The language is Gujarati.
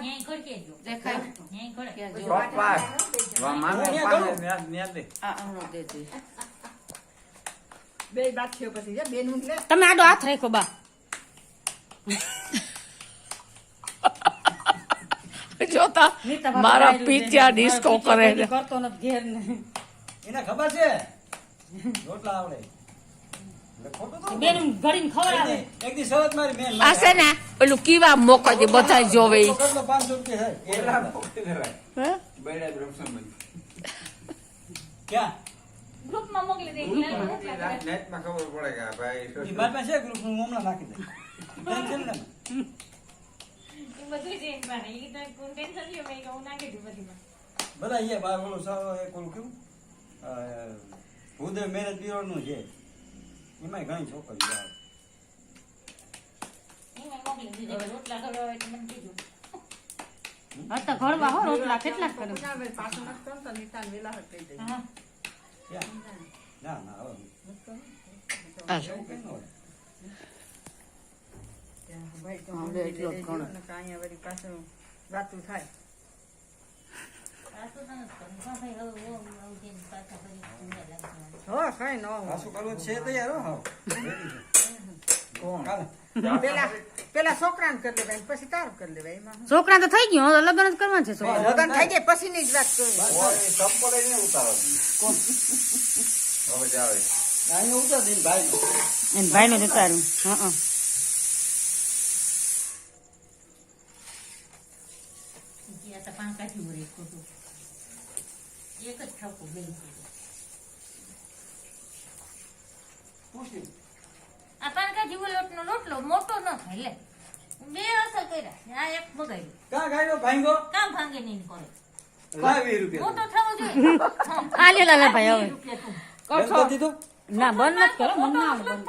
ન્યાય કરકે જો દેખાય ન્યાય કરે ચોપાસ વા માને પાને ન્યા દે આ આનો દે દે બે બાદ થયો પછી બે નું લે તમે આડો હાથ રાખો બા જોતા મારા પીત્યા ડિસ્કો કરે છે કરતો નથી ઘેર ને એને ખબર છે રોટલા આવડે બેન ઘડીને ખવડાવે એક દી સરત મારી બેન આ છે ને પેલું કીવા મોકલજે બધા જોવે ઈ. પકડલો 500 રૂપિયા છે એલા મોકલી દેવાય હે? બૈડા બ્રહ્મસન બની ક્યાં ગ્રુપમાં મોકલી દે નેટમાં ખબર પડે કે આ ભાઈ ઈ મારી પાસે છે ગ્રુપ હું હમણાં નાખી દે ટેન્શન ન બધું ચેન્જ મારે ઈ તો કોણ ટેન્શન લ્યો મેં કહું નાખી દીધું બધીમાં બધા અહીંયા બાર ઓલું સાવ એક ઓલું કેવું ભૂદેવ મેરેજ બ્યુરો નું છે એમાં ઘણી છોકરીઓ આવે એમાં મોકલી દીધું રોટલા ખવડાવે તો મને કીધું હતા ઘડવા હો રોટલા કેટલા કરે પાછું નથી કરતો નિતાન વેલા હટી દઈ હા ક્યાં ના ના હવે આ એવું કઈ ન હોય ભાઈ તો હવે એટલો જ ઘણો. અહીંયા વળી પાછું વાતું થાય આ તો તને ભાઈ હવે જેમ પાછા ફરી ઊંડા લાગવાનું હો કઈ ન હોય. પાછું કરવું છે તૈયાર હો હા કોણ કાલે પેલા છોકરાને કરી લેવાય પછી તારું કરી લેવાય એમાં છોકરા તો થઈ ગયું હવે લગ્ન જ કરવા છે છોકરા લગન થઈ જાય પછી ની જ વાત કરું ઓય સંપલ એને ઉતારવાનું કોણ હવે જાવે આઈને ઉતાર દે ભાઈ એને ભાઈ નું જતારું હા આ તો પાંચ કાઠી ઉરે ખોટું એક જ ઠાકું બે પૂછી આ પાંચ કાઠી લોટનો લોટલો મોટો ન થાય લે બે અસર કર્યા આ એક બગાડ્યું કા ગાયો ભાંગો કામ ભાંગે નહીં કરે લાવ 20 રૂપિયા મોટો થવો જોઈએ આ લે લા ભાઈ હવે રૂપિયા તું બંધ કરી દીધું ના બંધ નથી કરો મને ના આવડે બંધ.